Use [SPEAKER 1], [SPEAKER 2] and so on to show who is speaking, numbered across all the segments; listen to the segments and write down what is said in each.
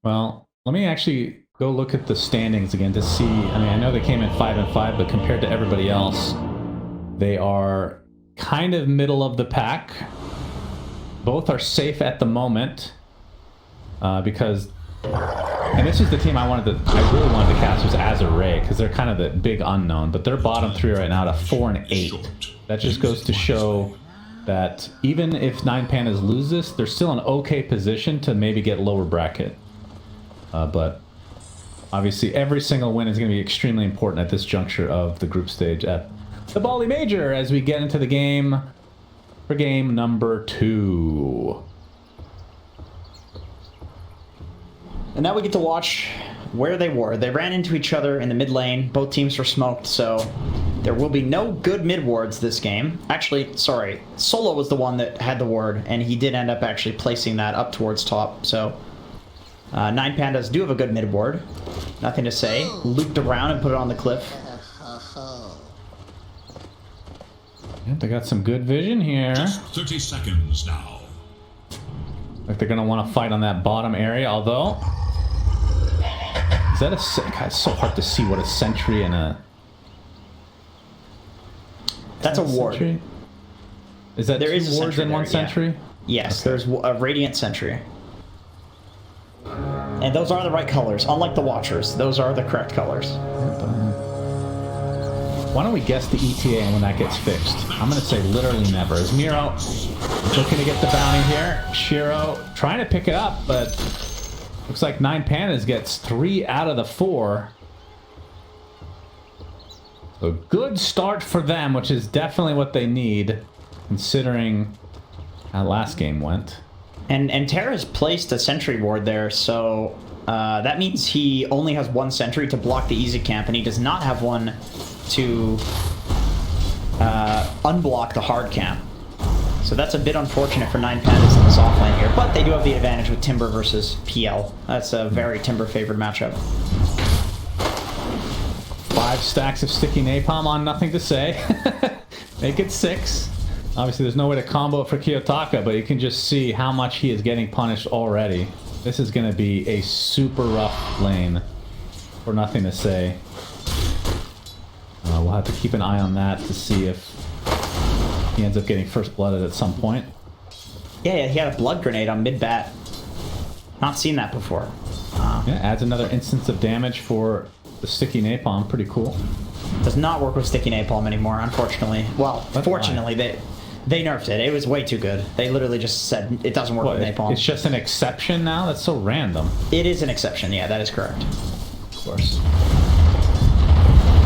[SPEAKER 1] Well, let me actually go look at the standings again to see. I mean, I know they came in 5-5, but compared to everybody else, they are kind of middle of the pack. Both are safe at the moment because, and this is the team I really wanted to cast was Azure because they're kind of the big unknown, but they're bottom 3 right now at a 4-8. That just goes to show that even if 9PANDAS lose this, they're still in okay position to maybe get lower bracket. But obviously every single win is going to be extremely important at this juncture of the group stage at the BALI Major as we get into the game for game number 2.
[SPEAKER 2] And now we get to watch where they were. They ran into each other in the mid lane. Both teams were smoked, so there will be no good mid wards this game. Actually, sorry, Solo was the one that had the ward, and he did end up actually placing that up towards top, so 9PANDAS do have a good mid ward. Nothing to say. Looped around and put it on the cliff.
[SPEAKER 1] Yep, they got some good vision here.
[SPEAKER 3] Just 30 seconds now.
[SPEAKER 1] Like they're going to want to fight on that bottom area, although... Is that a... God, it's so hard to see what a sentry and a...
[SPEAKER 2] That's a ward.
[SPEAKER 1] Sentry? Is that
[SPEAKER 2] there
[SPEAKER 1] two
[SPEAKER 2] is
[SPEAKER 1] wards in one sentry?
[SPEAKER 2] Yeah. Yes,
[SPEAKER 1] okay.
[SPEAKER 2] There's a radiant sentry. And those are the right colors. Unlike the Watchers, those are the correct colors.
[SPEAKER 1] Why don't we guess the ETA and when that gets fixed? I'm going to say literally never. Is Miro looking to get the bounty here? Shiro trying to pick it up, but looks like 9PANDAS gets 3 out of the 4. So good start for them, which is definitely what they need, considering how last game went.
[SPEAKER 2] And Terra's placed a sentry ward there, so that means he only has 1 sentry to block the easy camp, and he does not have one to unblock the hard camp. So that's a bit unfortunate for 9PANDAS in this offlane here, but they do have the advantage with Timber versus PL. That's a very Timber-favored matchup.
[SPEAKER 1] 5 stacks of sticky napalm on nothing to say. Make it 6. Obviously, there's no way to combo it for Kiyotaka, but you can just see how much he is getting punished already. This is going to be a super rough lane for nothing to say. We'll have to keep an eye on that to see if he ends up getting first blooded at some point.
[SPEAKER 2] Yeah, he had a blood grenade on mid-bat. Not seen that before.
[SPEAKER 1] Yeah, adds another instance of damage for the sticky napalm. Pretty cool.
[SPEAKER 2] Does not work with sticky napalm anymore, unfortunately. Well,
[SPEAKER 1] That's
[SPEAKER 2] fortunately, they nerfed it. It was way too good. They literally just said it doesn't work with napalm.
[SPEAKER 1] It's just an exception now? That's so random.
[SPEAKER 2] It is an exception, yeah, that is correct.
[SPEAKER 1] Of course.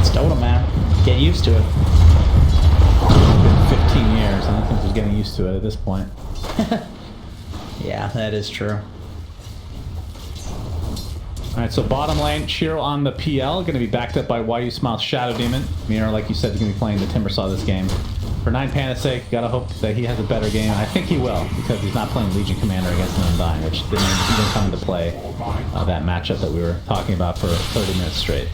[SPEAKER 2] It's DOTA, man. Get used to it.
[SPEAKER 1] It's been 15 years. I don't think he's getting used to it at this point.
[SPEAKER 2] Yeah, that is true.
[SPEAKER 1] Alright, so bottom lane, Shiro on the PL, going to be backed up by YU Smile's Shadow Demon. Miro, like you said, is going to be playing the Timbersaw this game. For 9PANDAS' sake, gotta hope that he has a better game. I think he will, because he's not playing Legion Commander against an Undying, which didn't even come into play that matchup that we were talking about for 30 minutes straight.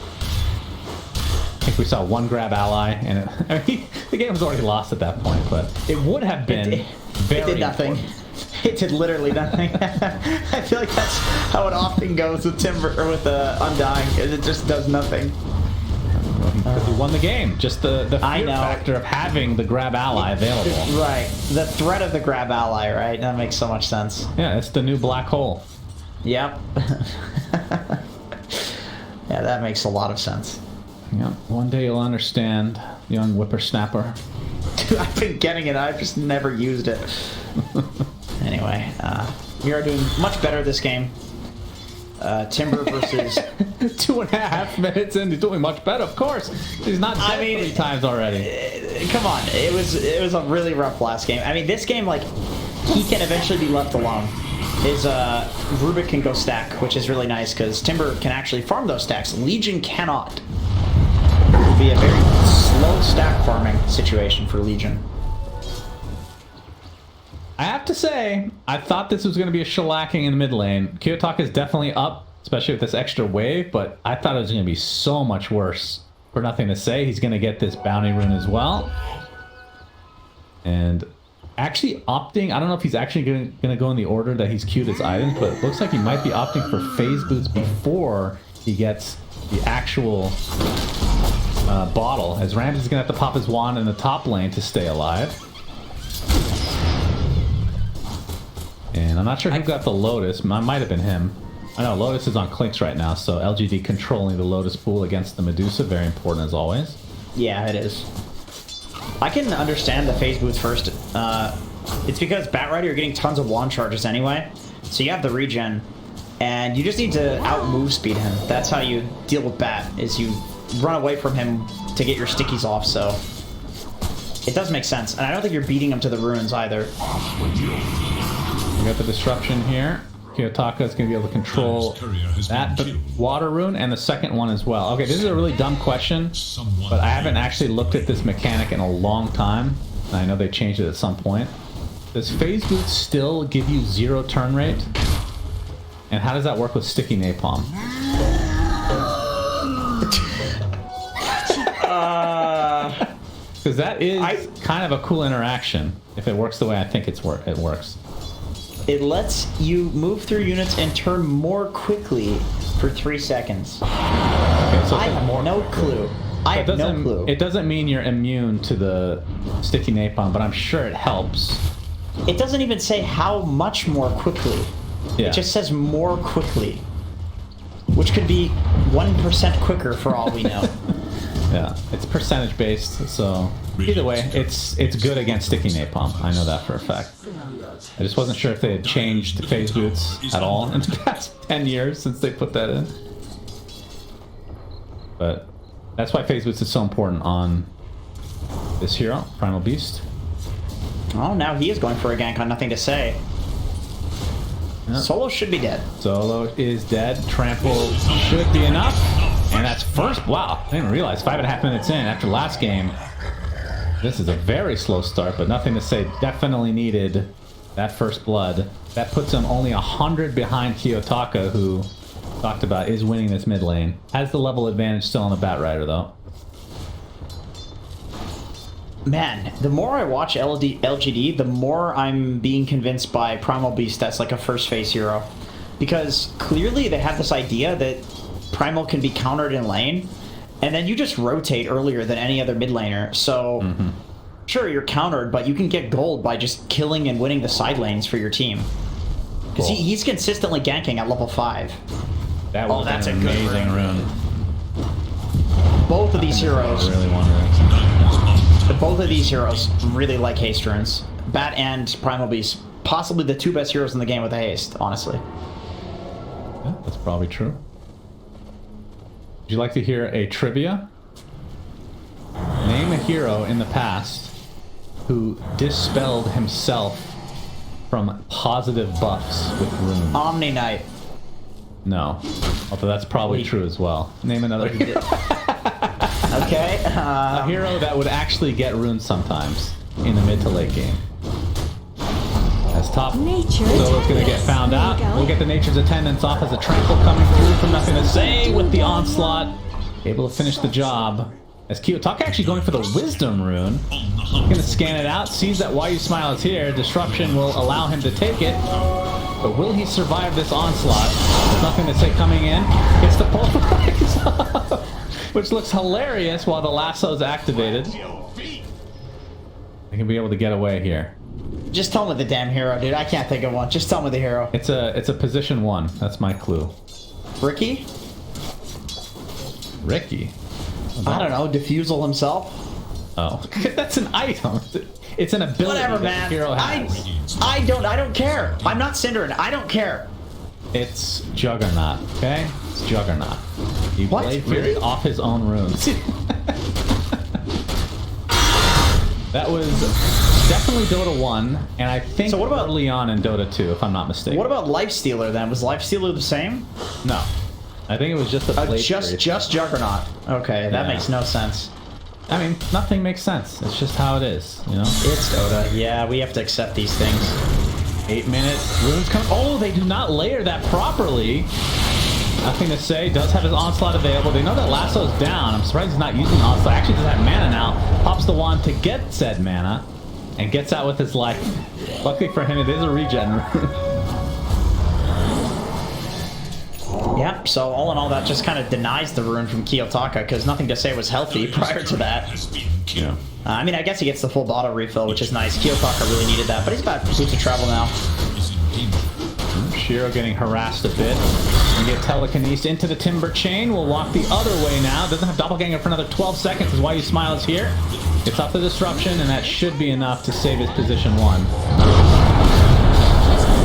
[SPEAKER 1] I think we saw 1 grab ally, and I mean, the game was already lost at that point, but it would have been very
[SPEAKER 2] It did nothing.
[SPEAKER 1] important.
[SPEAKER 2] It did literally nothing. I feel like that's how it often goes with Timber or with Undying. It just does nothing.
[SPEAKER 1] Because you won the game. Just the fear factor of having the grab ally available.
[SPEAKER 2] Right. The threat of the grab ally, right? That makes so much sense.
[SPEAKER 1] Yeah, it's the new black hole.
[SPEAKER 2] Yep. Yeah, that makes a lot of sense.
[SPEAKER 1] Yep. One day you'll understand, young whippersnapper.
[SPEAKER 2] Dude, I've been getting it. I've just never used it. Anyway, we are doing much better this game. Timber versus
[SPEAKER 1] 2.5 minutes in, he's doing much better. Of course, he's not dead 3 times already.
[SPEAKER 2] Come on, it was a really rough last game. I mean, this game, like, he can eventually be left alone. His Rubik can go stack, which is really nice because Timber can actually farm those stacks. Legion cannot. It would be a very slow stack farming situation for Legion.
[SPEAKER 1] I have to say, I thought this was going to be a shellacking in the mid lane. Kiyotaka is definitely up, especially with this extra wave, but I thought it was going to be so much worse. For nothing to say, he's going to get this bounty rune as well. And actually opting, I don't know if he's actually gonna go in the order that he's queued his items, but it looks like he might be opting for phase boots before he gets the actual bottle, as Ramsey's gonna have to pop his wand in the top lane to stay alive. And I'm not sure who got the Lotus. Might have been him. I know Lotus is on clinks right now, so LGD controlling the Lotus pool against the Medusa, very important as always.
[SPEAKER 2] Yeah, it is. I can understand the phase boots first. It's because Batrider, you're getting tons of wand charges anyway, so you have the regen, and you just need to out move speed him. That's how you deal with Bat, is you run away from him to get your stickies off, so it does make sense. And I don't think you're beating him to the ruins either.
[SPEAKER 1] We got the disruption here. Kiyotaka is going to be able to control that water rune and the second one as well. Okay, this is a really dumb question, but I haven't actually looked at this mechanic in a long time. And I know they changed it at some point. Does phase boots still give you 0 turn rate? And how does that work with sticky napalm? Because that is kind of a cool interaction if it works the way I think it works.
[SPEAKER 2] It lets you move through units and turn more quickly for 3 seconds.
[SPEAKER 1] Okay, so
[SPEAKER 2] I have no clue. I have no clue.
[SPEAKER 1] It doesn't mean you're immune to the sticky napalm, but I'm sure it helps.
[SPEAKER 2] It doesn't even say how much more quickly.
[SPEAKER 1] Yeah.
[SPEAKER 2] It just says more quickly, which could be 1% quicker for all we know.
[SPEAKER 1] Yeah, it's percentage based, so either way, it's good against sticky napalm. I know that for a fact. I just wasn't sure if they had changed phase boots at all in the past 10 years since they put that in. But that's why phase boots is so important on this hero, Primal Beast.
[SPEAKER 2] Oh, now he is going for a gank on nothing to say. Yep. Solo should be dead.
[SPEAKER 1] Solo is dead. Trample should be enough. And that's first. Wow, I didn't realize 5.5 minutes in after last game. This is a very slow start, but nothing to say. Definitely needed that first blood. That puts him only 100 behind Kiyotaka, who talked about is winning this mid lane. Has the level advantage still on the Batrider, though.
[SPEAKER 2] Man, the more I watch LGD, the more I'm being convinced by Primal Beast that's like a first phase hero. Because clearly they have this idea that Primal can be countered in lane, and then you just rotate earlier than any other mid laner. So, sure, you're countered, but you can get gold by just killing and winning the side lanes for your team. Because he's consistently ganking at level 5.
[SPEAKER 1] That was that's an amazing rune.
[SPEAKER 2] Both of these heroes...
[SPEAKER 1] really wondering.
[SPEAKER 2] Both of these heroes really like haste runes. Bat and Primal Beast, possibly the 2 best heroes in the game with a haste, honestly.
[SPEAKER 1] Yeah, that's probably true. Would you like to hear a trivia? Name a hero in the past who dispelled himself from positive buffs with runes.
[SPEAKER 2] Omni Knight.
[SPEAKER 1] No. Although that's probably true as well. Name another hero.
[SPEAKER 2] Okay.
[SPEAKER 1] A hero that would actually get runes sometimes in the mid to late game. That's top. So it's going to get found out. We'll get the Nature's Attendance off as a trample coming through from nothing to say with the onslaught. Able to finish the job. As Kiyotaka actually going for the Wisdom rune. Going to scan it out. Sees that Why You Smile is here. Disruption will allow him to take it. But will he survive this onslaught? There's nothing to say coming in. Gets the pulverize off. Which looks hilarious while the lasso's activated. They can be able to get away here.
[SPEAKER 2] Just tell me the damn hero, dude. I can't think of one. Just tell me the hero.
[SPEAKER 1] It's a position 1. That's my clue.
[SPEAKER 2] Ricky?
[SPEAKER 1] Ricky?
[SPEAKER 2] I don't know. Diffusal himself?
[SPEAKER 1] Oh. That's an item. It's an ability.
[SPEAKER 2] Whatever, man.
[SPEAKER 1] Hero has.
[SPEAKER 2] I don't care. I'm not Cinderin. I don't care.
[SPEAKER 1] It's Juggernaut, okay? It's Juggernaut. You Blade Fury off his own runes. That was definitely Dota 1, and I think
[SPEAKER 2] so what about,
[SPEAKER 1] early on in Dota 2, if I'm not mistaken.
[SPEAKER 2] What about Lifestealer then? Was Lifestealer the same?
[SPEAKER 1] No. I think it was just a Blade Fury.
[SPEAKER 2] Just Juggernaut. Okay, that makes no sense.
[SPEAKER 1] I mean, nothing makes sense. It's just how it is, you know?
[SPEAKER 2] It's Dota. Yeah, we have to accept these things.
[SPEAKER 1] 8-minute runes come. Oh, they do not layer that properly. Nothing to say. Does have his onslaught available. They know that lasso's down. I'm surprised he's not using onslaught. Actually does have mana now. Pops the wand to get said mana. and gets out with his life. Luckily for him, it is a regen.
[SPEAKER 2] Yep, so all in all, that just kind of denies the rune from Kiyotaka, because Nothing to Say was healthy prior to that.
[SPEAKER 1] Yeah.
[SPEAKER 2] I mean, I guess he gets the full bottle refill, which is nice. Kiyotaka really needed that, but he's about Boots of Travel now.
[SPEAKER 1] Shiro getting harassed a bit. We get telekinesis into the Timber Chain. We'll walk the other way now. Doesn't have Doppelganger for another 12 seconds, is why you smile is here. Gets off the Disruption, and that should be enough to save his position 1.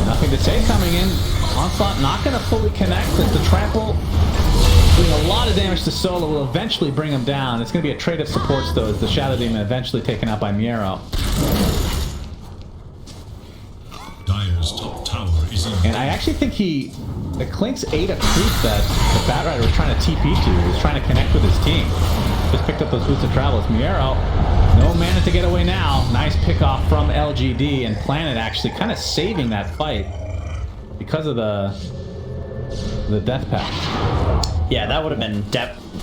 [SPEAKER 1] Nothing to Say coming in. Onslaught not going to fully connect, as the Trample doing a lot of damage to Solo will eventually bring him down. It's going to be a trade of supports, though, as the Shadow Demon eventually taken out by Miero.
[SPEAKER 3] Dire's top tower is in.
[SPEAKER 1] And I actually think the Clinks ate a creep that the Bat Rider was trying to TP to. He was trying to connect with his team. Just picked up those Boots of Travel. Miero, no mana to get away now. Nice pick off from LGD, and Planet actually kind of saving that fight because of the death pack.
[SPEAKER 2] Yeah, that would have been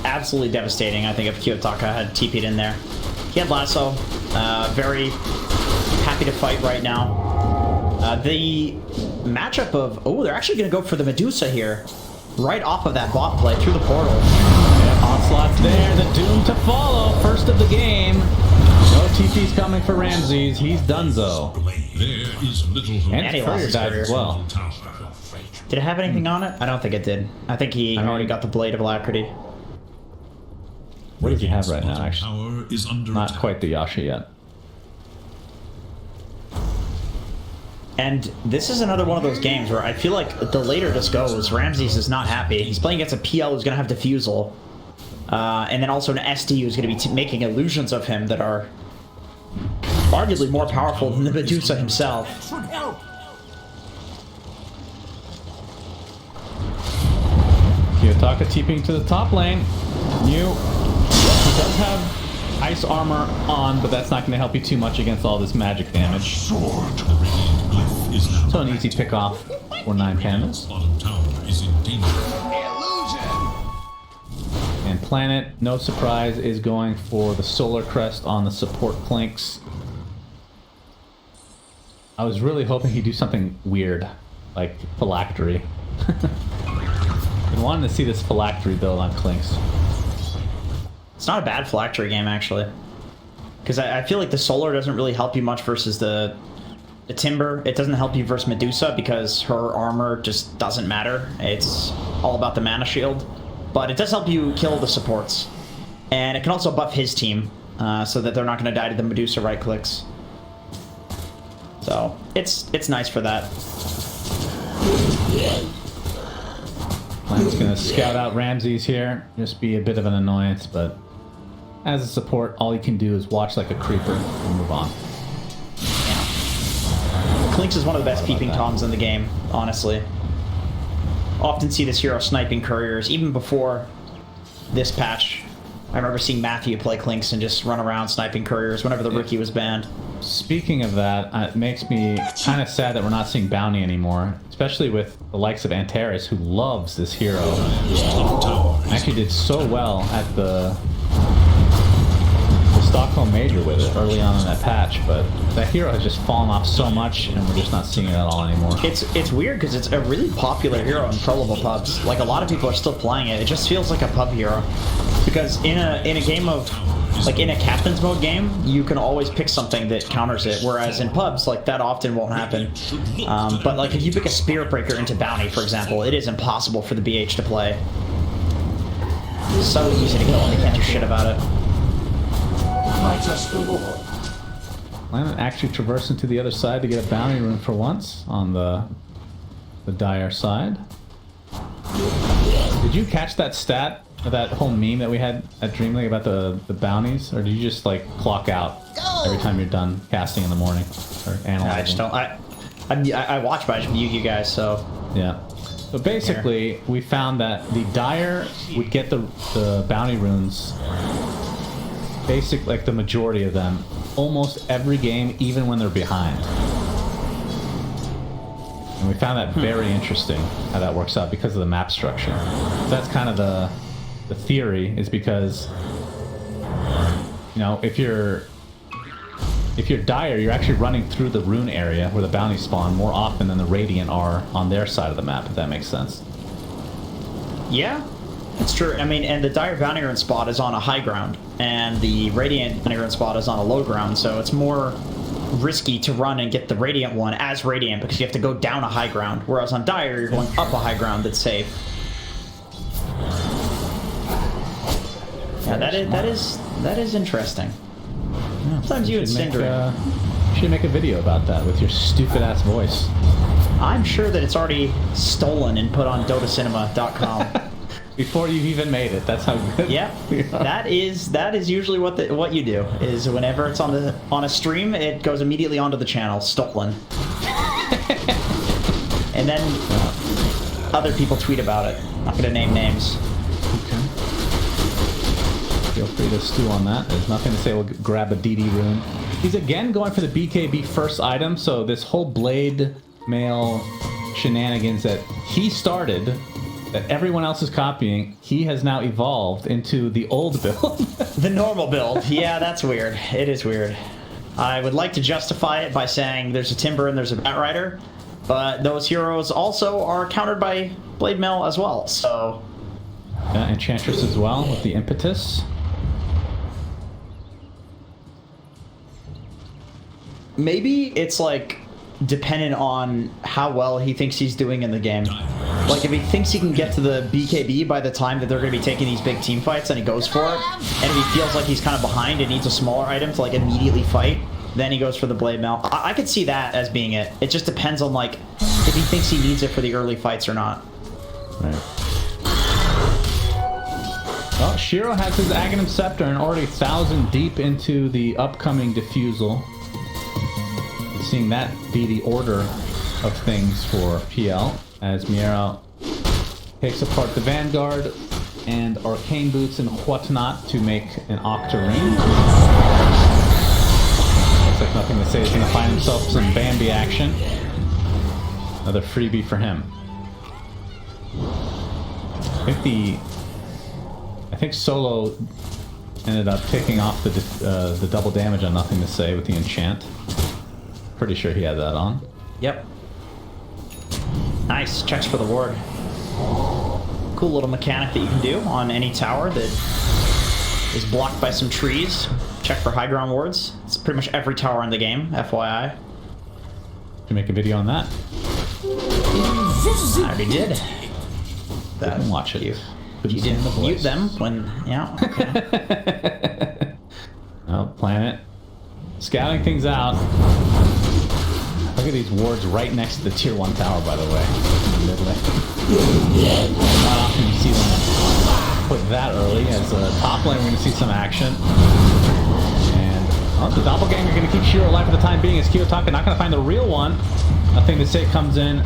[SPEAKER 2] absolutely devastating, I think, if Kiyotaka had TP'd in there. He had Lasso. Very happy to fight right now. The matchup of... Oh, they're actually going to go for the Medusa here. Right off of that bot play through the portal.
[SPEAKER 1] Yeah, Onslaught's there. The Doom to follow. First of the game. No TP's coming for Ramses. He's donezo.
[SPEAKER 3] There is little hope.
[SPEAKER 2] And he lost his
[SPEAKER 1] died as well.
[SPEAKER 2] Did it have anything on it? I don't think it did. I think he already got the Blade of Alacrity.
[SPEAKER 1] What does he have right now, actually?
[SPEAKER 3] Tower is under
[SPEAKER 1] Not
[SPEAKER 3] attack.
[SPEAKER 1] quite the Yasha yet.
[SPEAKER 2] And this is another one of those games where I feel like the later this goes, Ramses is not happy. He's playing against a PL who's going to have Diffusal. And then also an SD who's going to be making illusions of him that are arguably more powerful than the Medusa himself.
[SPEAKER 1] Kiyotaka TPing to the top lane. He does have ice armor on, but that's not going to help you too much against all this magic damage.
[SPEAKER 3] Sword. The radiant glyph is now.
[SPEAKER 1] So an easy pick off for 9PANDAS.
[SPEAKER 3] Bottom tower is in danger.
[SPEAKER 1] And Planet, no surprise, is going for the Solar Crest on the support Clinks. I was really hoping he'd do something weird, like Phylactery. Been wanting to see this Phylactery build on Clinks.
[SPEAKER 2] It's not a bad Phylactery game, actually. Because I feel like the Solar doesn't really help you much versus the Timber. It doesn't help you versus Medusa because her armor just doesn't matter. It's all about the mana shield. But it does help you kill the supports. And it can also buff his team so that they're not going to die to the Medusa right clicks. So it's nice for that.
[SPEAKER 1] Planet's going to scout out Ramses here. Just be a bit of an annoyance, but as a support, all he can do is watch like a creeper and move on.
[SPEAKER 2] Yeah. Clinks is one of the best peeping Toms in the game, honestly. Often see this hero sniping couriers, even before this patch. I remember seeing Matthew play Clinks and just run around sniping couriers whenever the rookie was banned.
[SPEAKER 1] Speaking of that, it makes me kind of sad that we're not seeing Bounty anymore, especially with the likes of Antares, who loves this hero. Actually did so well at the Stockholm Major with it early on in that patch, but that hero has just fallen off so much, and we're just not seeing it at all anymore.
[SPEAKER 2] It's weird because it's a really popular hero in pro-level pubs. Like, a lot of people are still playing it. It just feels like a pub hero. Because in a game of, like, in a captain's mode game, you can always pick something that counters it, whereas in pubs, like, that often won't happen. But, like, if you pick a Spirit Breaker into Bounty, for example, it is impossible for the BH to play. It's so easy to kill and they can't do shit about it.
[SPEAKER 1] Planet actually traversing to the other side to get a bounty rune for once on the Dire side. Did you catch that stat, or that whole meme that we had at Dream League about the bounties, or do you just like clock out every time you're done casting in the morning or analyzing?
[SPEAKER 2] I just don't. I watch, but I just mute you guys. So
[SPEAKER 1] yeah. So basically, we found that the Dire would get the bounty runes. Like the majority of them, almost every game, even when they're behind. And we found that very interesting, how that works out because of the map structure. So that's kind of the theory, is because, you know, if you're if you're Dire, you're actually running through the rune area where the bounties spawn more often than the Radiant are on their side of the map, if that makes sense.
[SPEAKER 2] Yeah, that's true. I mean, and the Dire bounty rune spot is on a high ground, and the Radiant bounty rune spot is on a low ground, so it's more risky to run and get the Radiant one as Radiant because you have to go down a high ground, whereas on Dire, you're going up a high ground that's safe. Yeah, that is interesting.
[SPEAKER 1] Yeah,
[SPEAKER 2] Sometimes you and Cinder.
[SPEAKER 1] You should make a video about that with your stupid ass voice.
[SPEAKER 2] I'm sure that it's already stolen and put on dotacinema.com.
[SPEAKER 1] Before you've even made it, that's how good.
[SPEAKER 2] Yeah, that is usually what you do. Is whenever it's on a stream, it goes immediately onto the channel, stolen, and then other people tweet about it. I'm not gonna name names.
[SPEAKER 1] Okay. Feel free to stew on that. There's nothing to say. We'll grab a DD rune. He's again going for the BKB first item. So this whole blade mail shenanigans that he started, that everyone else is copying, he has now evolved into the old build.
[SPEAKER 2] The normal build. Yeah, that's weird. It is weird. I would like to justify it by saying there's a Timber and there's a Batrider, but those heroes also are countered by blade mail as well. So
[SPEAKER 1] Enchantress as well with the impetus.
[SPEAKER 2] maybe it's like dependent on how well he thinks he's doing in the game. Like if he thinks he can get to the BKB by the time that they're going to be taking these big team fights, and he goes for it, and if he feels like he's kind of behind and needs a smaller item to like immediately fight, then he goes for the blade mail. I could see that as being it. It just depends on like if he thinks he needs it for the early fights or not.
[SPEAKER 1] Right. Well, Shiro has his Aghanim Scepter and already 1,000 deep into the upcoming Diffusal. Seeing that be the order of things for PL, as Miero takes apart the Vanguard and Arcane Boots and whatnot to make an Octarine. Looks like nothing to say. He's going to find himself some Bambi action. Another freebie for him. I think Solo ended up taking off the double damage on Nothing to Say with the enchant. Pretty sure he had that on.
[SPEAKER 2] Yep. Nice. Checks for the ward. Cool little mechanic that you can do on any tower that is blocked by some trees. Check for high ground wards. It's pretty much every tower in the game, FYI.
[SPEAKER 1] To make a video on that.
[SPEAKER 2] I already did.
[SPEAKER 1] Didn't watch it.
[SPEAKER 2] You didn't mute them when... Yeah, okay.
[SPEAKER 1] Oh, planet. Scouting things out. Look at these wards right next to the tier 1 tower, by the way. Not often you see them put that early. As top lane, we're going to see some action. And the Doppelganger going to keep Shiro alive for the time being, as Kiyotaka not going to find the real one. Nothing to Say comes in,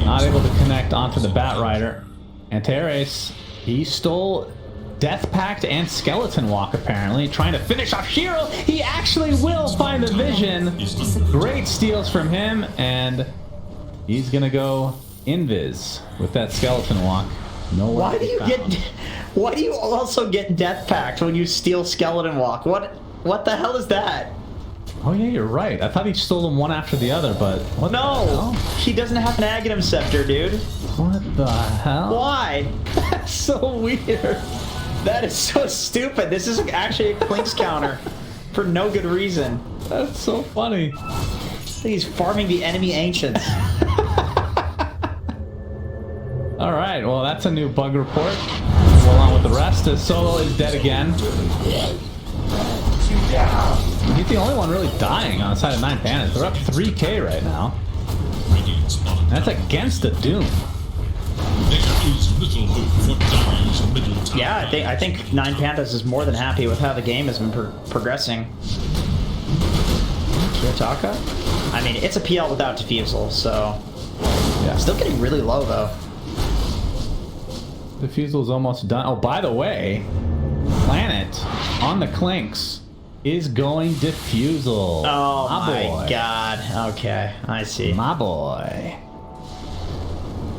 [SPEAKER 1] not able to connect onto the Batrider. And Teres, he stole Death Pact and Skeleton Walk, apparently, trying to finish off Shiro. He actually will find the vision. Great steals from him, and he's gonna go invis with that Skeleton Walk.
[SPEAKER 2] Why do you also get Death Pact when you steal Skeleton Walk? What the hell is that?
[SPEAKER 1] Oh yeah, you're right. I thought he stole them one after the other, but what the hell?
[SPEAKER 2] He doesn't have an Aghanim Scepter, dude.
[SPEAKER 1] What the hell?
[SPEAKER 2] Why? That's so weird. That is so stupid. This is actually a Clinks counter for no good reason.
[SPEAKER 1] That's so funny.
[SPEAKER 2] He's farming the enemy ancients.
[SPEAKER 1] All right, well, that's a new bug report. Along with the rest, Solo is dead again. He's the only one really dying on the side of 9PANDAS. They're up 3k right now. That's against the Doom.
[SPEAKER 3] There is little hope for Dire's middle tower.
[SPEAKER 2] Yeah, I think 9PANDAS is more than happy with how the game has been progressing. Kiyotaka? I mean, it's a PL without Diffusal, so...
[SPEAKER 1] Yeah.
[SPEAKER 2] Still getting really low, though.
[SPEAKER 1] Diffusal's almost done. Oh, by the way, Planet on the Clinks is going Diffusal.
[SPEAKER 2] Oh my god. Okay, I see.
[SPEAKER 1] My boy.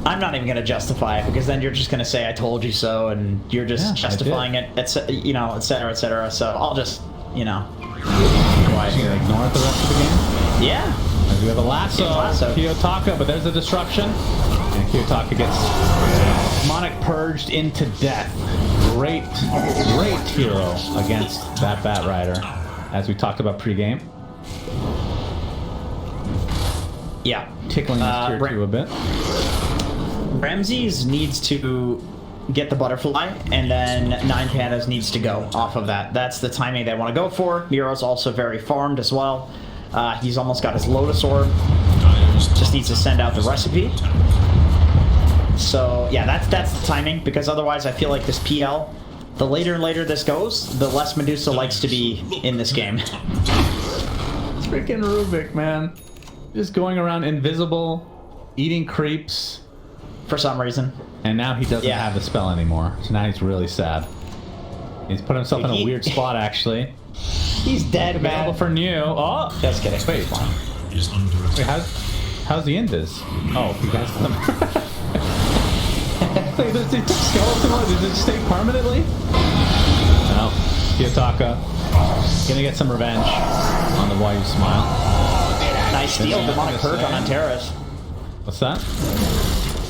[SPEAKER 2] I'm not even going to justify it, because then you're just going to say I told you so, and you're just justifying it, you know, etc., etc. So I'll just, you know.
[SPEAKER 1] Well,
[SPEAKER 2] right
[SPEAKER 1] Gonna
[SPEAKER 2] here.
[SPEAKER 1] ignore it the rest of the game.
[SPEAKER 2] Yeah.
[SPEAKER 1] And we have a lasso.
[SPEAKER 2] Lasso.
[SPEAKER 1] Kiyotaka, but there's a disruption. And Kiyotaka gets demonic purged into death. Great hero against that Bat Rider, as we talked about pre-game.
[SPEAKER 2] Yeah.
[SPEAKER 1] Tickling this tier 2 a bit.
[SPEAKER 2] Ramses needs to get the butterfly, and then 9PANDAS needs to go off of that. That's the timing they want to go for. Miro's also very farmed as well. He's almost got his Lotus Orb. Just needs to send out the recipe. So yeah, that's the timing, because otherwise I feel like this PL, the later and later this goes, the less Medusa likes to be in this game.
[SPEAKER 1] Freaking Rubik, man. Just going around invisible, eating creeps.
[SPEAKER 2] For some reason.
[SPEAKER 1] And now he doesn't have the spell anymore. So now he's really sad. He's put himself in a weird spot, actually.
[SPEAKER 2] He's dead,
[SPEAKER 1] Available
[SPEAKER 2] man.
[SPEAKER 1] for new. Oh!
[SPEAKER 2] Just kidding.
[SPEAKER 1] Wait, how's the Invis? Oh, you guys... Wait, does the skeleton one, does it stay permanently? No. Kiyotaka. Gonna get some revenge on the Why You Smile.
[SPEAKER 2] Nice steal. Demonic Purge on Antares.
[SPEAKER 1] What's that?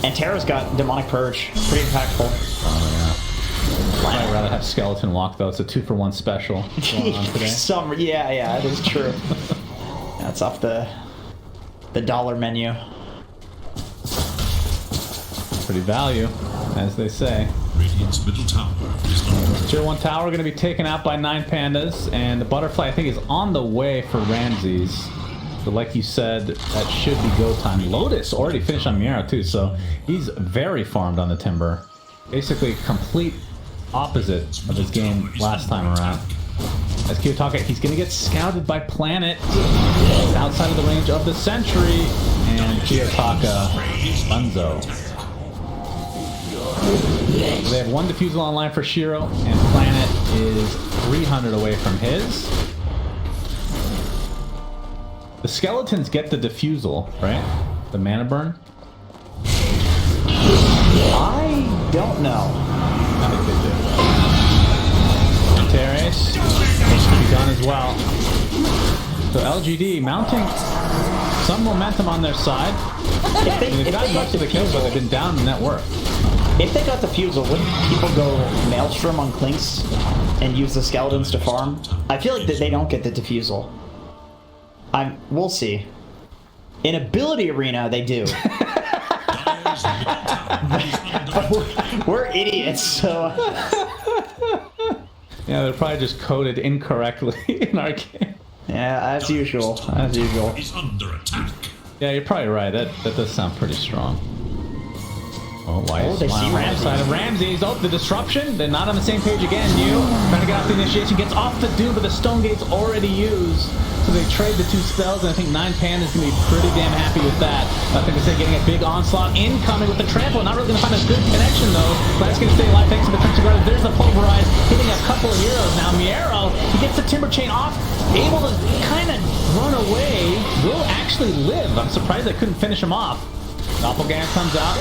[SPEAKER 2] Antares got Demonic Purge. Pretty impactful.
[SPEAKER 1] Oh, yeah. I'd rather have Skeleton Walk, though. It's a 2-for-1 special going on today.
[SPEAKER 2] Yeah, it is true. That's off the dollar menu.
[SPEAKER 1] Pretty value, as they say.
[SPEAKER 3] Radiant's middle tower is under
[SPEAKER 1] Tier 1 tower going to be taken out by 9PANDAS, and the butterfly, I think, is on the way for Ramses. So like you said, that should be go time. Lotus already finished on Miera, too, so he's very farmed on the Timber. Basically, complete opposite of his game last time around. As Kiyotaka, he's going to get scouted by Planet. He's outside of the range of the Sentry, and Kiyotaka, Bunzo. They have one defusal online for Shiro, and Planet is 300 away from his. The skeletons get the defusal, right? The mana burn?
[SPEAKER 2] I don't know.
[SPEAKER 1] I think they do. Antares should be done as well. So LGD mounting some momentum on their side. They've gotten most of the kills, but they've been down in net worth.
[SPEAKER 2] If they got defusal, wouldn't people go Maelstrom on Clinks and use the skeletons to farm? I feel like that they don't get the defusal. We'll see. In Ability Arena, they do. But we're idiots, so...
[SPEAKER 1] Yeah, they're probably just coded incorrectly in our game.
[SPEAKER 2] Yeah, as usual. As usual.
[SPEAKER 3] is under attack.
[SPEAKER 1] Yeah, you're probably right. That does sound pretty strong. Oh, why is
[SPEAKER 2] they see
[SPEAKER 1] on the
[SPEAKER 2] Ramses.
[SPEAKER 1] side of Ramses? Oh, the disruption. They're not on the same page again. You trying to get off the initiation, gets off the Doom, but the Stone Gate's already used. So they trade the two spells, and I think 9PANDAS is going to be pretty damn happy with that. Nothing to say, getting a big onslaught incoming with the trample. Not really going to find a good connection, though. That's going to stay alive thanks to the Crimson Guard. There's the Pulverize, hitting a couple of heroes. Now Miero, he gets the Timber Chain off, able to kind of run away. Will actually live. I'm surprised they couldn't finish him off. Doppelganger comes out.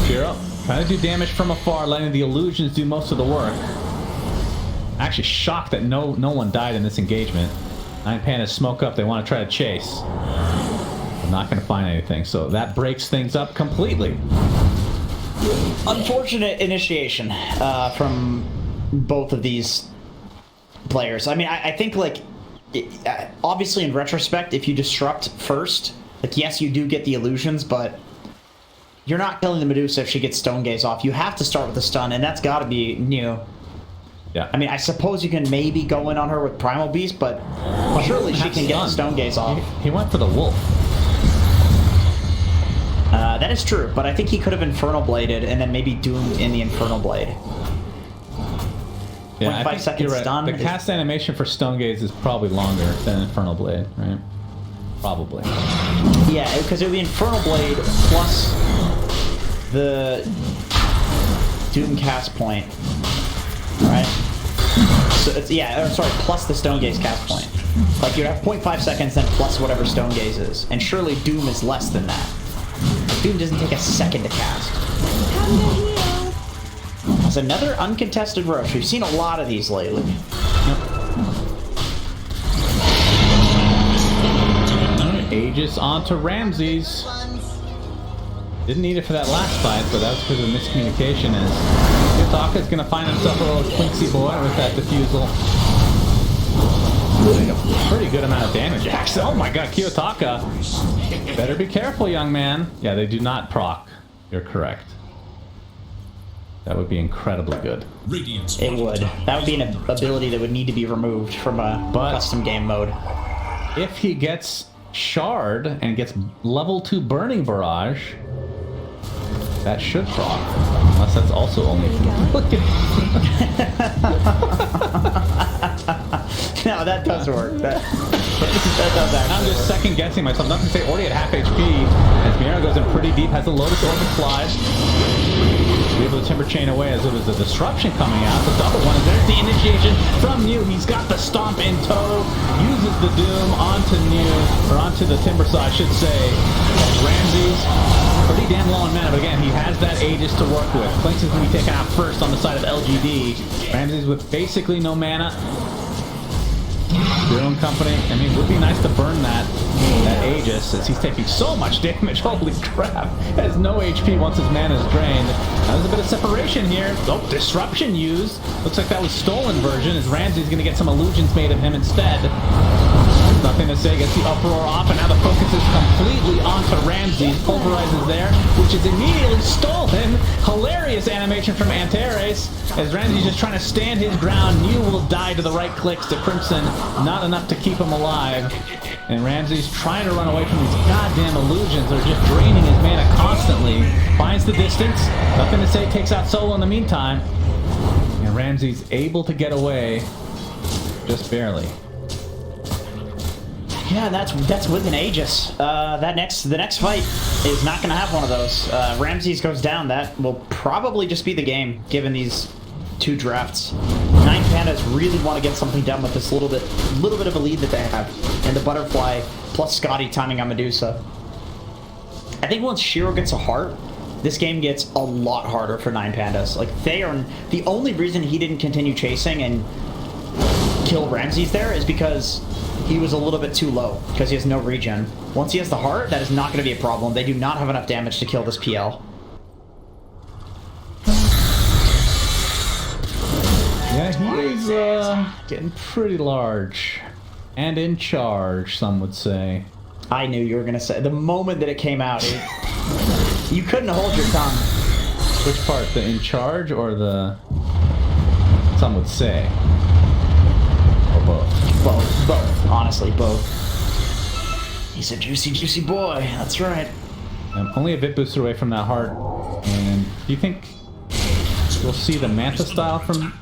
[SPEAKER 1] Shiro trying to do damage from afar, letting the illusions do most of the work. Actually shocked that no one died in this engagement. 9PANDAS smoke up. They want to try to chase. I'm not going to find anything, so that breaks things up completely.
[SPEAKER 2] Unfortunate initiation from both of these players. I mean, I think, like, obviously in retrospect, if you disrupt first, like, yes, you do get the illusions, but you're not killing the Medusa if she gets Stone Gaze off. You have to start with the stun, and that's got to be new.
[SPEAKER 1] Yeah.
[SPEAKER 2] I mean, I suppose you can maybe go in on her with Primal Beast, but surely she can get Stone Gaze off.
[SPEAKER 1] He went for the wolf.
[SPEAKER 2] That is true, but I think he could have Infernal Bladed and then maybe doomed in the Infernal Blade.
[SPEAKER 1] Yeah, I
[SPEAKER 2] 5
[SPEAKER 1] think
[SPEAKER 2] seconds
[SPEAKER 1] you're right.
[SPEAKER 2] stun
[SPEAKER 1] The
[SPEAKER 2] is-
[SPEAKER 1] cast animation for Stone Gaze is probably longer than Infernal Blade, right? Probably.
[SPEAKER 2] Yeah, because it would be Infernal Blade plus the Doom cast point, right? So it's, yeah, sorry, plus the Stone Gaze cast point. Like, you'd have 0.5 seconds, then plus whatever Stone Gaze is. And surely Doom is less than that. Doom doesn't take a second to cast. There's another uncontested rush. We've seen a lot of these lately.
[SPEAKER 1] Aegis onto Ramses. Didn't need it for that last fight, but that was because of miscommunication. As Kiyotaka's going to find himself a little Quincy boy with that defusal. Doing a pretty good amount of damage, actually. Oh my god, Kiyotaka. Better be careful, young man. Yeah, they do not proc. You're correct. That would be incredibly good.
[SPEAKER 2] It would. That would be an ability that would need to be removed from a custom game mode.
[SPEAKER 1] If he gets Shard and gets level 2 Burning Barrage, that should proc. Unless that's also only for
[SPEAKER 2] No, that does work. That does actually
[SPEAKER 1] I'm just second guessing myself. Nothing to say, already at half HP. As Miera goes in pretty deep, has the Lotus Orbit slide. Be able to Timber Chain away as it was a disruption coming out. The double one, and there's the initiation from Mew. He's got the stomp in tow. Uses the Doom onto Mew, or onto the Timber Saw, I should say. And Ramses, pretty damn low on mana, but again, he has that Aegis to work with. Clinks is going to be taken out first on the side of LGD. Ramses with basically no mana. Your own company. I mean, it would be nice to burn that Aegis as he's taking so much damage. Holy crap. Has no HP once his mana is drained. There's a bit of separation here. Oh, disruption used. Looks like that was stolen version as Ramsey's going to get some illusions made of him instead. There's nothing to say. Gets the uproar off, and now the focus is completely onto Ramses. Pulverizes there, which is immediately stolen. Hilarious animation from Antares as Ramsey's just trying to stand his ground. Mew will die to the right clicks to Crimson. Not enough to keep him alive. And Ramsey's trying to run away from these goddamn illusions. They're just draining his mana constantly. Finds the distance. Nothing to say. Takes out Solo in the meantime. And Ramsey's able to get away. Just barely.
[SPEAKER 2] Yeah, that's with an Aegis. The next fight is not going to have one of those. Ramses goes down. That will probably just be the game, given these 2 drafts. 9PANDAS really want to get something done with this little bit of a lead that they have, and the Butterfly plus Scotty timing on Medusa. I think once Shiro gets a heart, this game gets a lot harder for 9PANDAS. Like, they are the only reason he didn't continue chasing and kill Ramses there is because he was a little bit too low, because he has no regen. Once he has the heart, that is not going to be a problem. They do not have enough damage to kill this PL.
[SPEAKER 1] Yeah, he is getting pretty large. And in charge, some would say.
[SPEAKER 2] I knew you were going to say. The moment that it came out, you couldn't hold your tongue.
[SPEAKER 1] Which part? The in charge or the... Some would say. Or both?
[SPEAKER 2] Both. Honestly, both. He's a juicy, juicy boy. That's right.
[SPEAKER 1] I'm only a bit boosted away from that heart. And do you think we'll see the Manta style from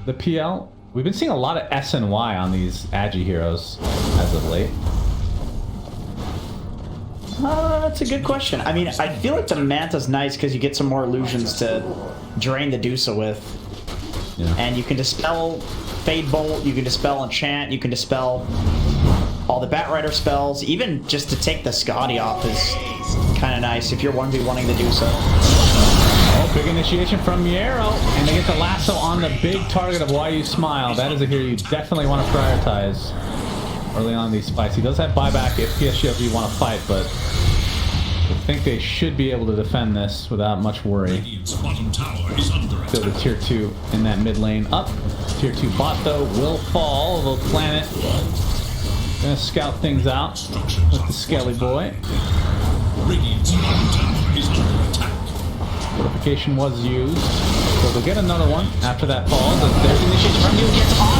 [SPEAKER 1] the PL? We've been seeing a lot of S and Y on these Agi heroes as of late.
[SPEAKER 2] That's a good question. I mean, I feel like the Manta's nice because you get some more illusions to drain the Dusa with. Yeah. And you can dispel Fade Bolt, you can dispel Enchant, you can dispel all the Batrider spells. Even just to take the Scotty off is kind of nice if you're 1v1ing the Dusa.
[SPEAKER 1] Oh, big initiation from Miero, and they get the lasso on the big target of Why You Smile. That is a hero you definitely want to prioritize early on in these fights. He does have buyback if PSG.LGD want to fight, but I think they should be able to defend this without much worry. Build a tier 2 in that mid lane up. Tier 2 bot, though, will fall. The planet gonna scout things out with the Skelly boy. Fortification was used, so they'll get another one after that falls. There's initiation from Mew, gets off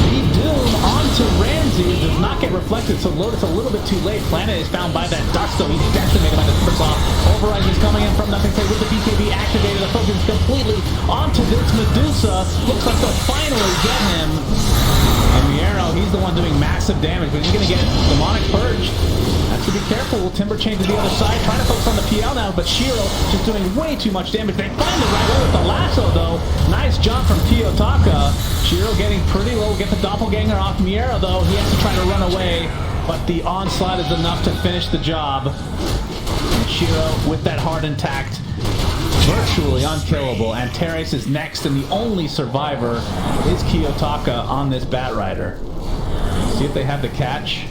[SPEAKER 1] the Doom onto Ramses, does not get reflected, so Lotus a little bit too late. Planet is found by that dust, so he's decimated by the first off. Overrise is coming in from nothing, say with the BKB activated, the focus is completely onto this Medusa. Looks like they'll finally get him. And Miero, he's the one doing massive damage, but he's gonna get Demonic Purge. Has to be careful. Will Timber Chain to the other side, trying to focus on the PL now, but Shiro just doing way too much damage. They find the right way with the lasso, though. Nice job from Kiyotaka. Shiro getting pretty low. Get the doppelganger off Miera, though. He has to try to run away, but the onslaught is enough to finish the job. And Shiro, with that heart intact, virtually unkillable. And Teres is next, and the only survivor is Kiyotaka on this Batrider. See if they have the catch.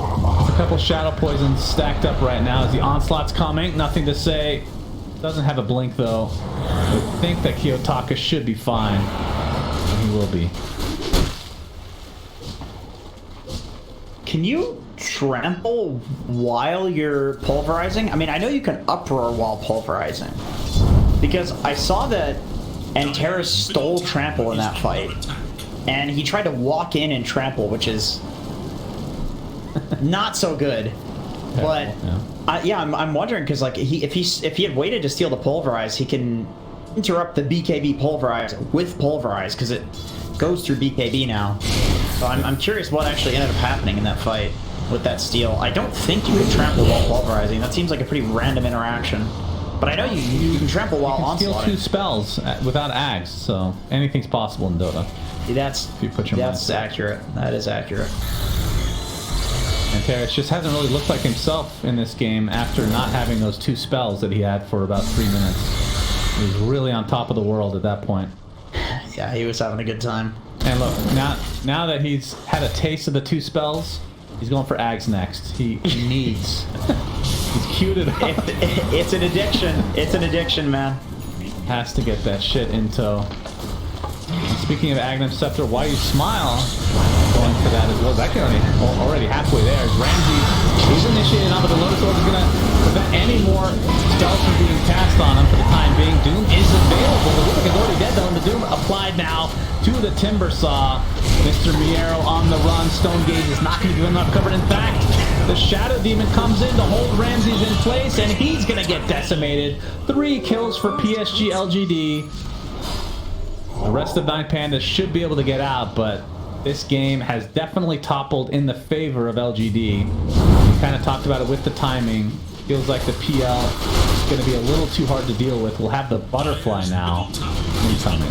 [SPEAKER 1] A couple Shadow Poisons stacked up right now as the Onslaught's coming. Nothing to say. Doesn't have a blink, though. I think that Kiyotaka should be fine. And he will be.
[SPEAKER 2] Can you trample while you're pulverizing? I mean, I know you can uproar while pulverizing. Because I saw that Antares stole trample in that fight. And he tried to walk in and trample, which is not so good. But yeah, I'm wondering because like if he had waited to steal the pulverize, he can interrupt the BKB pulverize with pulverize because it goes through BKB now. So I'm curious what actually ended up happening in that fight with that steal. I don't think you can trample while pulverizing. That seems like a pretty random interaction. But I know you can trample while onslaughting.
[SPEAKER 1] Steal 2 spells without ags, so anything's possible in Dota.
[SPEAKER 2] That's accurate. That is accurate.
[SPEAKER 1] Antares just hasn't really looked like himself in this game after not having those 2 spells that he had for about 3 minutes. He was really on top of the world at that point.
[SPEAKER 2] Yeah, he was having a good time.
[SPEAKER 1] And look, now that he's had a taste of the 2 spells, he's going for ags next. He needs. He's queued it up.
[SPEAKER 2] It's an addiction. It's an addiction, man.
[SPEAKER 1] Has to get that shit in tow. And speaking of Aghanim Scepter, why you smile? Going for that as well. That guy already halfway there. Ramsey, he's initiated on, but the Lotus Orb is going to prevent any more spells from being cast on him for the time being. Doom is available. The Rubik is already dead though, and the Doom applied now to the Timber Saw. Mr. Miero on the run. Stone Gaze is not going to give him enough cover. In fact, the Shadow Demon comes in to hold Ramses in place, and he's going to get decimated. 3 kills for PSG.LGD. The rest of 9PANDAS should be able to get out, but this game has definitely toppled in the favor of LGD. We kind of talked about it with the timing. Feels like the PL is going to be a little too hard to deal with. We'll have the Butterfly now incoming.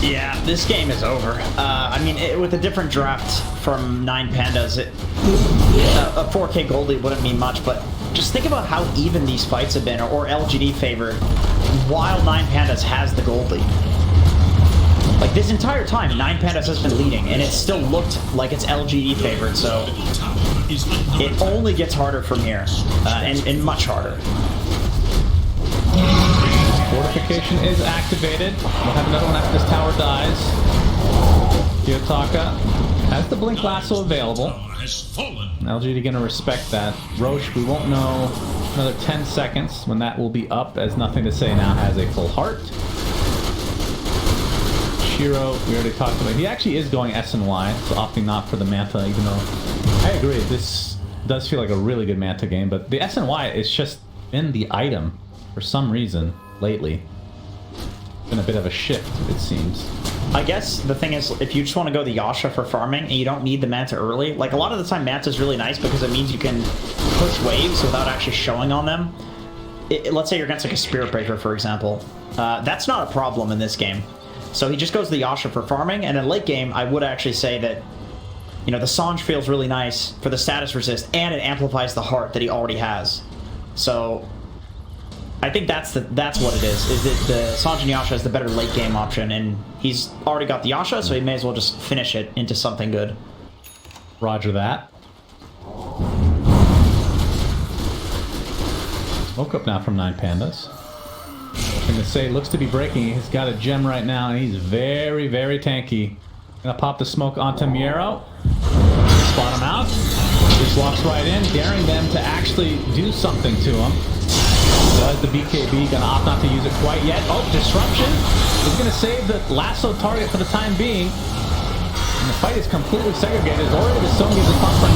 [SPEAKER 2] Yeah, this game is over. I mean, with a different draft from 9PANDAS, a 4K Goldie wouldn't mean much, but just think about how even these fights have been, or LGD favored, while 9PANDAS has the Goldie. Like, this entire time, 9PANDAS has been leading, and it still looked like it's LGD favored, so it only gets harder from here, and much harder.
[SPEAKER 1] Fortification is activated. We'll have another one after this tower dies. Kiyotaka has the Blink Lasso available. LGD going to respect that. Roche, we won't know another 10 seconds when that will be up, as Nothing to Say now has a full heart. Shiro, we already talked about. He actually is going S and Y, so opting not for the Manta, even though I agree, this does feel like a really good Manta game, but the S and Y is just been the item for some reason lately. Been a bit of a shift, it seems.
[SPEAKER 2] I guess the thing is, if you just want to go the Yasha for farming and you don't need the Manta early, like a lot of the time Manta is really nice because it means you can push waves without actually showing on them. Let's say you're against like a Spirit Breaker, for example. That's not a problem in this game. So he just goes the Yasha for farming, and in late game, I would actually say that, you know, the Sange feels really nice for the status resist, and it amplifies the heart that he already has. So I think that's what it is that the Sange and Yasha is the better late game option, and he's already got the Yasha, so he may as well just finish it into something good.
[SPEAKER 1] Roger that. Woke up now from 9PANDAS. Nothing to Say looks to be breaking. He's got a gem right now, and he's very, very tanky. Gonna pop the smoke onto Miero. Spot him out. Just walks right in, daring them to actually do something to him. Does the BKB, gonna opt not to use it quite yet. Oh, Disruption. He's gonna save the lasso target for the time being. And the fight is completely segregated. Already the Stone Gaze is popped from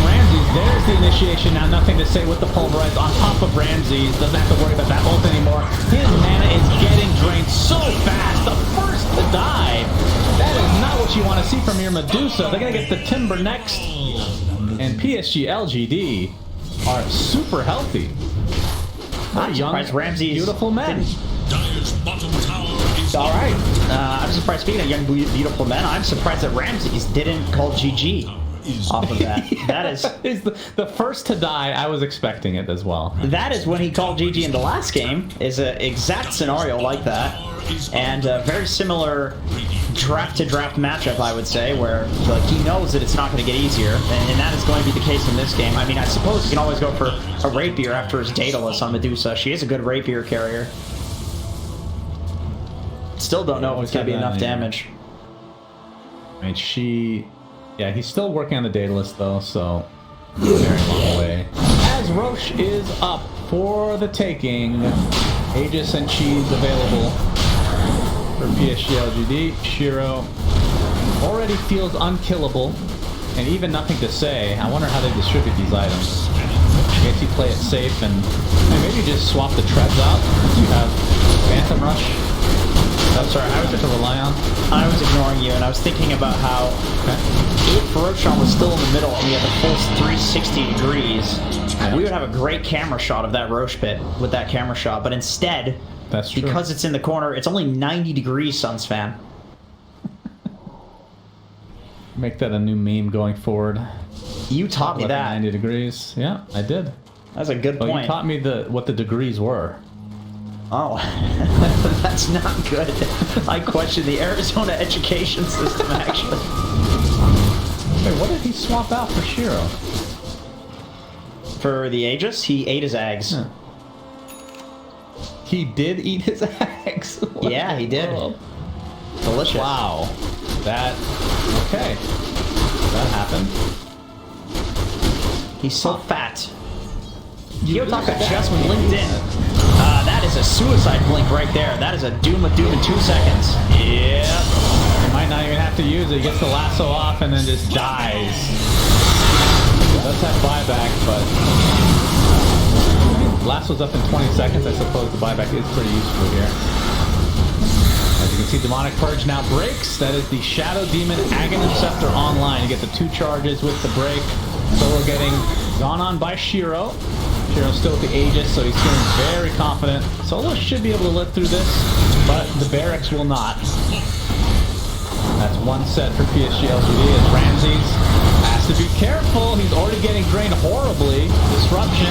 [SPEAKER 1] Ramses. There's the initiation now. Nothing to Say with the Pulverize on top of Ramses. Doesn't have to worry about that ult anymore. His mana is getting drained so fast. The first to die. That is not what you want to see from your Medusa. They're going to get the Timber next. And PSG.LGD are super healthy.
[SPEAKER 2] I'm surprised Ramses,
[SPEAKER 1] beautiful men.
[SPEAKER 2] Alright, I'm surprised, speaking of young, beautiful men, I'm surprised that Ramses didn't call GG off of that. That is
[SPEAKER 1] the first to die. I was expecting it as well.
[SPEAKER 2] That is when he called GG in the last game, is an exact scenario like that. And very similar draft-to-draft matchup, I would say, where like he knows that it's not going to get easier, and that is going to be the case in this game. I mean, I suppose you can always go for a rapier after his Daedalus on Medusa. She is a good rapier carrier. Still don't know if it's going to be enough damage.
[SPEAKER 1] I mean, yeah, he's still working on the Daedalus though, so very long way. As Roche is up for the taking, Aegis and Cheese available for PSG.LGD. Shiro already feels unkillable, and even nothing to say. I wonder how they distribute these items. I guess you play it safe and maybe just swap the treads out since you have Phantom Rush. I'm sorry, I was just to rely on.
[SPEAKER 2] I was ignoring you, and I was thinking about how if Roshan was still in the middle and we had the full 360 degrees, we would have a great camera shot of that Roche pit with that camera shot. But instead,
[SPEAKER 1] that's true,
[SPEAKER 2] because it's in the corner, it's only 90 degrees, Suns fan.
[SPEAKER 1] Make that a new meme going forward.
[SPEAKER 2] You taught me that.
[SPEAKER 1] 90 degrees. Yeah, I did.
[SPEAKER 2] That's a good point.
[SPEAKER 1] You taught me what the degrees were.
[SPEAKER 2] Oh, that's not good. I question the Arizona education system, actually.
[SPEAKER 1] Wait, what did he swap out for Shiro?
[SPEAKER 2] For the Aegis, he ate his eggs.
[SPEAKER 1] Huh. He did eat his eggs?
[SPEAKER 2] Yeah, he did. Delicious.
[SPEAKER 1] Wow. Okay. That happened.
[SPEAKER 2] He's so fat. Gyotaka just blinked in. That is a suicide blink right there. That is a Doom of Doom in 2 seconds.
[SPEAKER 1] Yeah. He might not even have to use it. He gets the lasso off and then just dies. Does have buyback, but lasso's up in 20 seconds. I suppose the buyback is pretty useful here. As you can see, Demonic Purge now breaks. That is the Shadow Demon Aghanim Scepter online. You get the 2 charges with the break. Solo getting gone on by Shiro. Shiro's still with the Aegis, so he's feeling very confident. Solo should be able to live through this, but the Barracks will not. That's 1 set for PSG.LGD as Ramses has to be careful. He's already getting drained horribly. Disruption.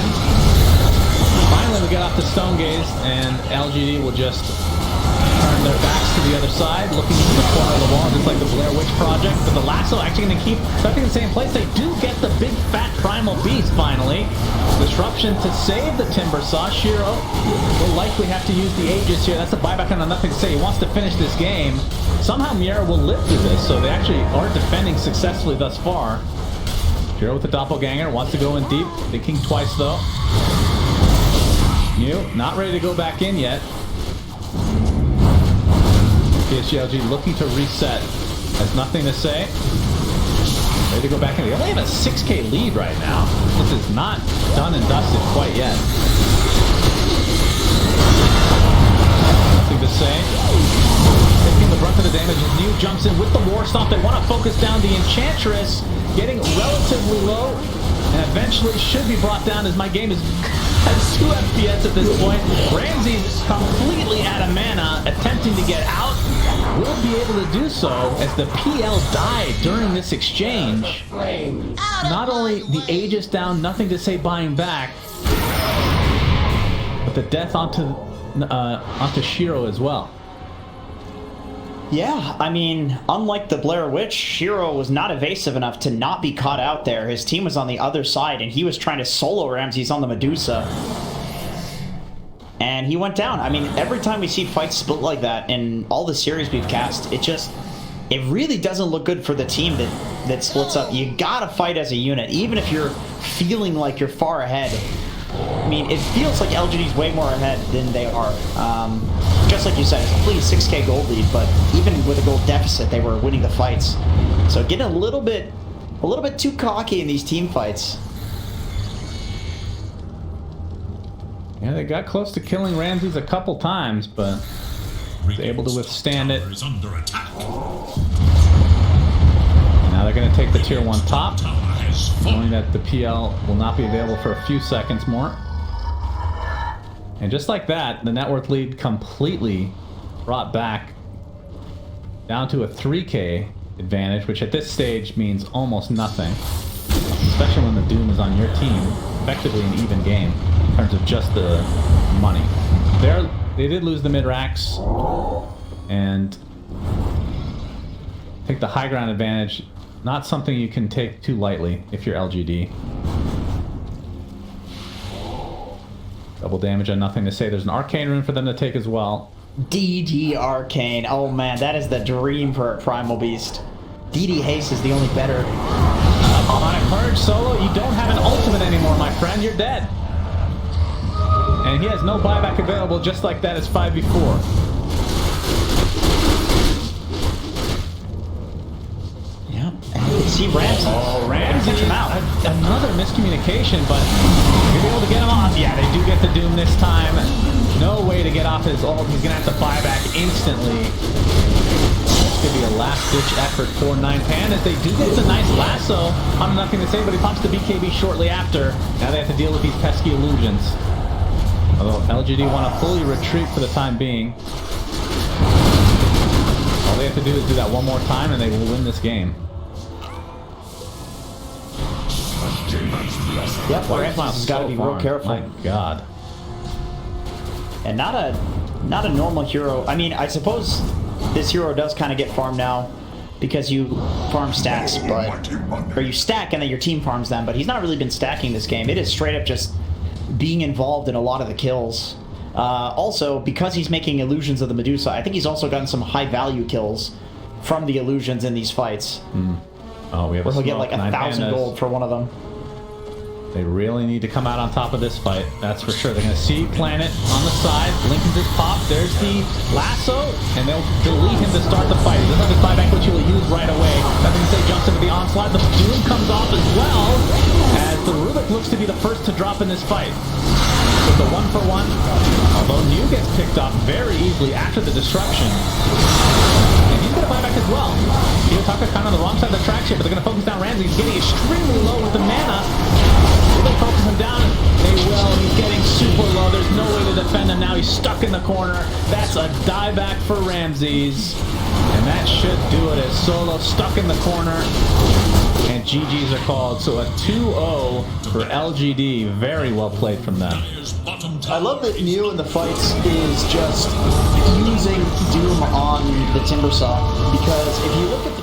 [SPEAKER 1] Finally, we get off the Stone Gaze, and LGD will just turn their backs to the other side, looking into the corner of the wall, just like the Blair Witch Project. But the lasso actually going to keep stuck in the same place. They do get the big fat primal beast finally. Disruption to save the Timber Saw. Shiro will likely have to use the Aegis here. That's a buyback on nothing to say. He wants to finish this game. Somehow Miera will live through this, so they actually are defending successfully thus far. Shiro with the Doppelganger, wants to go in deep. Thinking twice though. Not ready to go back in yet. PSG.LG looking to reset. Has nothing to say. Ready to go back in. They only have a 6K lead right now. This is not done and dusted quite yet. Nothing to say. Taking the brunt of the damage as New jumps in with the War Stomp. They want to focus down the Enchantress. Getting relatively low. And eventually should be brought down as my game has 2 FPS at this point. Ramses completely out of mana, attempting to get out. Will be able to do so as the PL died during this exchange. Not only the Aegis down, nothing to say buying back, but the death onto Shiro as well.
[SPEAKER 2] Yeah, I mean, unlike the Blair Witch, Shiro was not evasive enough to not be caught out there. His team was on the other side, and he was trying to solo Ramses on the Medusa. And he went down. I mean, every time we see fights split like that in all the series we've cast, it really doesn't look good for the team that splits up. You gotta fight as a unit, even if you're feeling like you're far ahead. I mean, it feels like LGD's way more ahead than they are. Just like you said, it's a complete 6K gold lead, but even with a gold deficit, they were winning the fights. So getting a little bit too cocky in these team fights.
[SPEAKER 1] Yeah, they got close to killing Ramses a couple times, but was able to withstand it. Now they're going to take the tier 1 top, knowing that the PL will not be available for a few seconds more. And just like that, the net worth lead completely brought back down to a 3K advantage, which at this stage means almost nothing, especially when the Doom is on your team. Effectively an even game in terms of just the money. They did lose the mid-racks, and take the high ground advantage. Not something you can take too lightly if you're LGD. Double damage and nothing to say. There's an arcane rune for them to take as well.
[SPEAKER 2] DD Arcane. Oh man, that is the dream for a Primal Beast. DD Haste is the only better.
[SPEAKER 1] Harmonic Purge, Solo, you don't have an ultimate anymore, my friend. You're dead. And he has no buyback available, just like that as 5v4.
[SPEAKER 2] See Ramsey.
[SPEAKER 1] Oh, Ramsey.
[SPEAKER 2] Catch him out.
[SPEAKER 1] Another miscommunication, but you're able to get him off. Yeah, they do get the Doom this time. No way to get off his ult. He's going to have to buy back instantly. This could be a last-ditch effort for 9PANDAS. They do get a nice lasso. I'm nothing to say, but he pops the BKB shortly after. Now they have to deal with these pesky illusions. Although LGD want to fully retreat for the time being. All they have to do is do that one more time, and they will win this game.
[SPEAKER 2] Yep, Ramsey's has got to be real careful.
[SPEAKER 1] My God.
[SPEAKER 2] And not a normal hero. I mean, I suppose this hero does kind of get farmed now because you farm stacks, or you stack and then your team farms them. But he's not really been stacking this game. It is straight up just being involved in a lot of the kills. Also, because he's making illusions of the Medusa, I think he's also gotten some high value kills from the illusions in these fights.
[SPEAKER 1] Oh, we have.
[SPEAKER 2] Where he'll get like 1,000 gold for one of them.
[SPEAKER 1] They really need to come out on top of this fight, that's for sure. They're going to see Planet on the side. Lincoln just popped. There's the lasso, and they'll delete him to start the fight. He doesn't have his buyback, which he will use right away. Nothing to say, jumps into the onslaught. The Doom comes off as well, as the Rubik looks to be the first to drop in this fight. With the 1-for-1, although New gets picked off very easily after the disruption. And he's going to buy back as well. Taka kind of on the wrong side of the tracks here, but they're going to focus down Ramsey. He's getting extremely low with the mana. Will they focus him down? They will. He's getting super low. There's no way to defend him now. He's stuck in the corner. That's a dieback for Ramses. And that should do it as Solo stuck in the corner. And GG's are called. So a 2-0 for LGD. Very well played from them.
[SPEAKER 2] I love that Mew in the fights is just using Doom on the Timbersaw, because if you look at